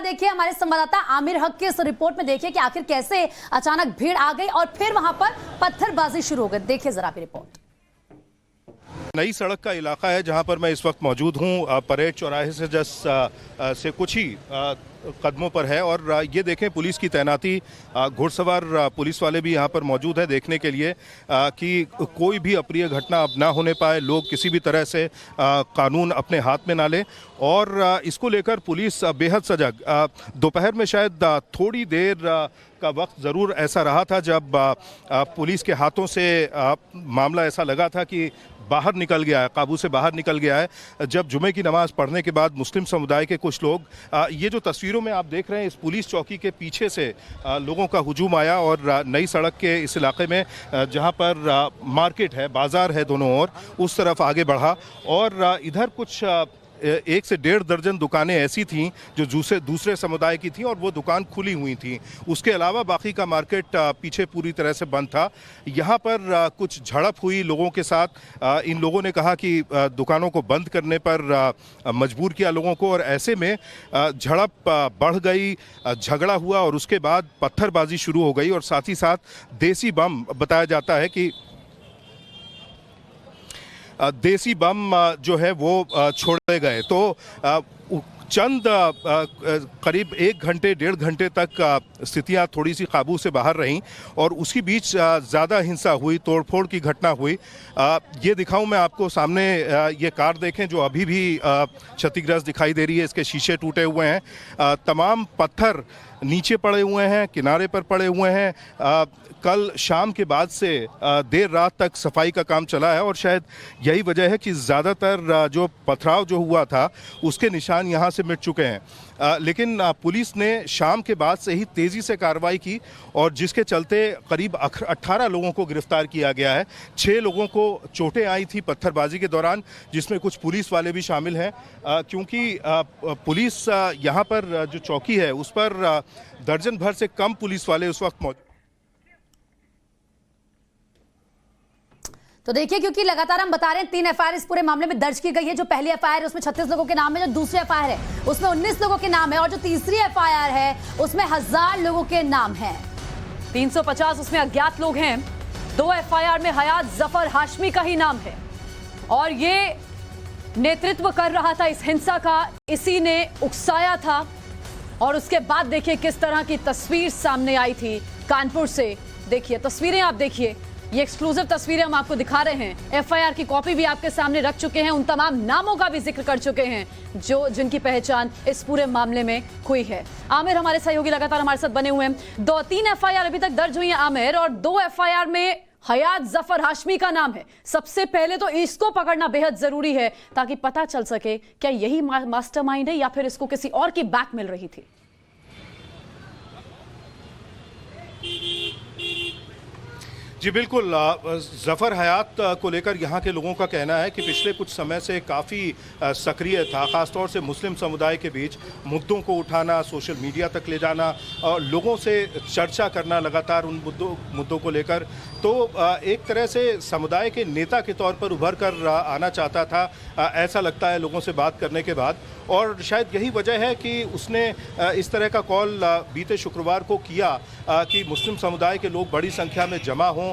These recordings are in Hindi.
देखिए हमारे संवाददाता आमिर हक की इस रिपोर्ट में देखिए कि आखिर कैसे अचानक भीड़ आ गई और फिर वहां पर पत्थरबाजी शुरू हो गई। देखिए जरा भी रिपोर्ट। नई सड़क का इलाका है जहां पर मैं इस वक्त मौजूद हूं। परेड चौराहे से से कुछ ही कदमों पर है और ये देखें पुलिस की तैनाती, घुड़सवार पुलिस वाले भी यहाँ पर मौजूद है देखने के लिए कि कोई भी अप्रिय घटना अब ना होने पाए, लोग किसी भी तरह से कानून अपने हाथ में ना लें और इसको लेकर पुलिस बेहद सजग। दोपहर में शायद थोड़ी देर का वक्त ज़रूर ऐसा रहा था जब पुलिस के हाथों से मामला ऐसा लगा था कि बाहर निकल गया है, काबू से बाहर निकल गया है। जब जुमे की नमाज पढ़ने के बाद मुस्लिम समुदाय के कुछ लोग, ये जो तस्वीरों में आप देख रहे हैं, इस पुलिस चौकी के पीछे से लोगों का हुजूम आया और नई सड़क के इस इलाके में जहां पर मार्केट है, बाजार है दोनों ओर, उस तरफ आगे बढ़ा और इधर कुछ 1 से 1.5 दर्जन दुकानें ऐसी थीं जो दूसरे समुदाय की थीं और वो दुकान खुली हुई थीं। उसके अलावा बाकी का मार्केट पीछे पूरी तरह से बंद था। यहाँ पर कुछ झड़प हुई लोगों के साथ। इन लोगों ने कहा कि दुकानों को बंद करने पर मजबूर किया लोगों को और ऐसे में झड़प बढ़ गई, झगड़ा हुआ और उसके बाद पत्थरबाजी शुरू हो गई और साथ ही साथ देसी बम, बताया जाता है कि देसी बम जो है वो छोड़े गए। तो चंद करीब 1-1.5 घंटे तक स्थितियां थोड़ी सी काबू से बाहर रहीं और उसी बीच ज़्यादा हिंसा हुई, तोड़फोड़ की घटना हुई। ये दिखाऊं मैं आपको, सामने ये कार देखें जो अभी भी क्षतिग्रस्त दिखाई दे रही है, इसके शीशे टूटे हुए हैं, तमाम पत्थर नीचे पड़े हुए हैं, किनारे पर पड़े हुए हैं। कल शाम के बाद से देर रात तक सफाई का काम चला है और शायद यही वजह है कि ज़्यादातर जो पथराव जो हुआ था उसके निशान यहाँ से मिट चुके हैं। लेकिन पुलिस ने शाम के बाद से ही तेज़ी से कार्रवाई की और जिसके चलते करीब 18 लोगों को गिरफ्तार किया गया है। 6 लोगों को चोटें आई थी पत्थरबाजी के दौरान, जिसमें कुछ पुलिस वाले भी शामिल हैं, क्योंकि पुलिस यहाँ पर जो चौकी है उस पर दर्जन भर से कम पुलिस वाले उस वक्त मौजूद। तो देखिए, क्योंकि लगातार हम बता रहे हैं 3 एफआईआर इस पूरे मामले में दर्ज की गई है। जो पहली एफआईआर है उसमें 36 लोगों के नाम है, जो दूसरी एफआईआर है उसमें 19 लोगों के नाम है और जो तीसरी एफआईआर है उसमें 1000 लोगों के नाम हैं। 350 उसमें अज्ञात लोग हैं। 2 एफआईआर में हयात जफर हाशमी का ही नाम है और ये नेतृत्व कर रहा था इस हिंसा का, इसी ने उकसाया था। और उसके बाद देखिए किस तरह की तस्वीर सामने आई थी कानपुर से। देखिए तस्वीरें, आप देखिए, ये एक्सक्लूसिव तस्वीरें हम आपको दिखा रहे हैं। एफआईआर की कॉपी भी आपके सामने रख चुके हैं, उन तमाम नामों का भी जिक्र कर चुके हैं जिनकी पहचान इस पूरे मामले में हुई है। आमिर हमारे सहयोगी लगातार हमारे साथ बने हुए हैं। 2-3 एफआईआर अभी तक दर्ज हुई है आमिर, और 2 एफआईआर में हयात जफर हाशमी का नाम है। सबसे पहले तो इसको पकड़ना बेहद जरूरी है ताकि पता चल सके क्या यही मास्टरमाइंड है या फिर इसको किसी और की बैक मिल रही थी। जी बिल्कुल, जफ़र हयात को लेकर यहाँ के लोगों का कहना है कि पिछले कुछ समय से काफ़ी सक्रिय था, ख़ासतौर से मुस्लिम समुदाय के बीच मुद्दों को उठाना, सोशल मीडिया तक ले जाना और लोगों से चर्चा करना लगातार उन मुद्दों को लेकर। तो एक तरह से समुदाय के नेता के तौर पर उभर कर आना चाहता था, ऐसा लगता है लोगों से बात करने के बाद। और शायद यही वजह है कि उसने इस तरह का कॉल बीते शुक्रवार को किया कि मुस्लिम समुदाय के लोग बड़ी संख्या में जमा हों,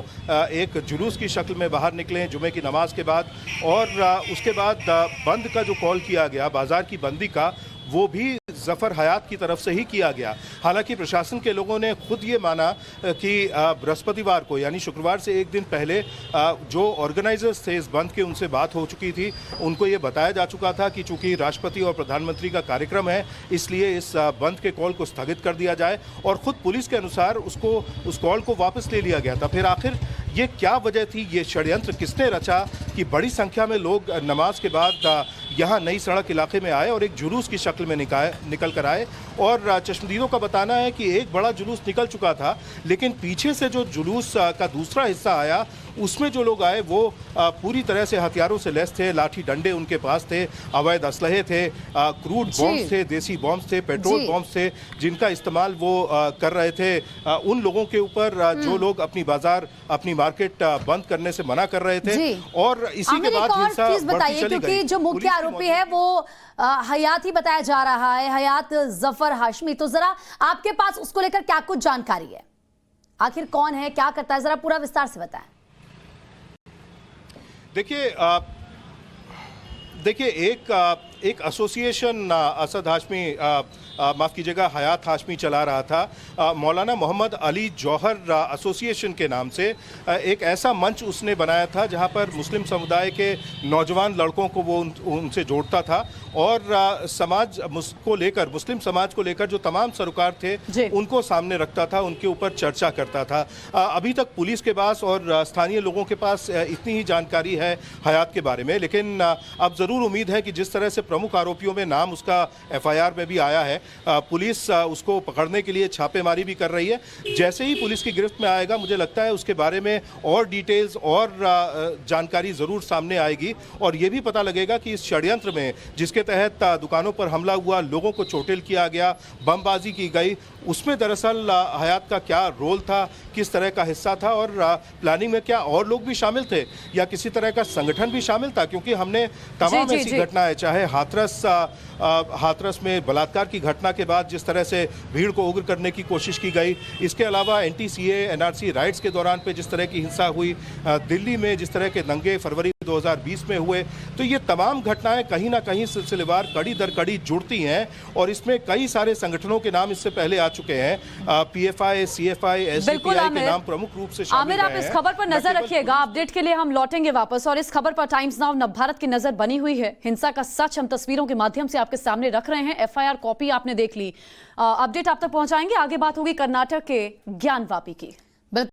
एक जुलूस की शक्ल में बाहर निकलें जुमे की नमाज के बाद। और उसके बाद बंद का जो कॉल किया गया, बाज़ार की बंदी का, वो भी जफ़र हयात की तरफ से ही किया गया। हालांकि प्रशासन के लोगों ने खुद ये माना कि बृहस्पतिवार को यानी शुक्रवार से एक दिन पहले जो ऑर्गेनाइजर्स थे इस बंद के, उनसे बात हो चुकी थी। उनको ये बताया जा चुका था कि चूंकि राष्ट्रपति और प्रधानमंत्री का कार्यक्रम है इसलिए इस बंद के कॉल को स्थगित कर दिया जाए और ख़ुद पुलिस के अनुसार उस कॉल को वापस ले लिया गया था। फिर आखिर ये क्या वजह थी, ये षड्यंत्र किसने रचा कि बड़ी संख्या में लोग नमाज के बाद यहाँ नई सड़क इलाके में आए और एक जुलूस की शक्ल में निकल कर आए। और चश्मदीदों का बताना है कि एक बड़ा जुलूस निकल चुका था, लेकिन पीछे से जो जुलूस का दूसरा हिस्सा आया उसमें जो लोग आए वो पूरी तरह से हथियारों से लैस थे, लाठी डंडे उनके पास थे, अवैध असलहे थे, क्रूड बॉम्ब्स थे, देसी बॉम्ब्स थे, पेट्रोल बॉम्ब्स थे, जिनका इस्तेमाल वो कर रहे थे। उन लोगों के ऊपर जो लोग अपनी बाजार, अपनी मार्केट बंद करने से मना कर रहे थे, और इसी के बाद हिंसा बढ़ती चली गई। क्योंकि जो मुख्य आरोपी है वो हयात ही बताया जा रहा है, हयात जफर हाशमी। तो जरा आपके पास उसको लेकर क्या कुछ जानकारी है, आखिर कौन है, क्या करता है, जरा पूरा विस्तार से बताएं। देखिए एक एसोसिएशन असद हाशमी, माफ़ कीजिएगा, हयात हाशमी चला रहा था। मौलाना मोहम्मद अली जौहर एसोसिएशन के नाम से एक ऐसा मंच उसने बनाया था जहां पर मुस्लिम समुदाय के नौजवान लड़कों को वो उनसे जोड़ता था, और समाज को लेकर, मुस्लिम समाज को लेकर जो तमाम सरोकार थे उनको सामने रखता था, उनके ऊपर चर्चा करता था। अभी तक पुलिस के पास और स्थानीय लोगों के पास इतनी ही जानकारी है हयात के बारे में, लेकिन अब ज़रूर उम्मीद है कि जिस तरह से प्रमुख आरोपियों में नाम उसका FIR में भी आया है, पुलिस उसको पकड़ने के लिए छापेमारी भी कर रही है। जैसे ही पुलिस की गिरफ्त में आएगा, मुझे लगता है उसके बारे में और डिटेल्स और जानकारी ज़रूर सामने आएगी, और ये भी पता लगेगा कि इस षड्यंत्र में जिसके तहत दुकानों पर हमला हुआ, लोगों को चोटिल किया गया, बमबाजी की गई, उसमें दरअसल हयात का क्या रोल था, किस तरह का हिस्सा था, और प्लानिंग में क्या और लोग भी शामिल थे या किसी तरह का संगठन भी शामिल था। क्योंकि हमने तमाम ऐसी घटनाएं, चाहे हाथरस में बलात्कार की घटना के बाद जिस तरह से भीड़ को उग्र करने की कोशिश की गई, इसके अलावा NTCA NRC राइट्स के दौरान पे जिस तरह की हिंसा हुई, दिल्ली में जिस तरह के दंगे फरवरी 2020 में हुए, तो ये तमाम घटनाएं कहीं ना कहीं सिलसिलेवार कड़ी दर कड़ी जुड़ती हैं, और इसमें कई सारे संगठनों के नाम इससे पहले आ चुके हैं। PFI, CFI, SDPI के नाम प्रमुख रूप से शामिल आमिर, आप इस खबर पर नजर रखिएगा, अपडेट के लिए हम लौटेंगे वापस। और इस खबर पर टाइम्स नाउ नवभारत की नजर बनी हुई है। हिंसा का सच हम तस्वीरों के माध्यम से आपके सामने रख रहे हैं। FIR कॉपी आपने देख ली, अपडेट आप तक पहुंचाएंगे। आगे बात होगी कर्नाटक के ज्ञानवापी की।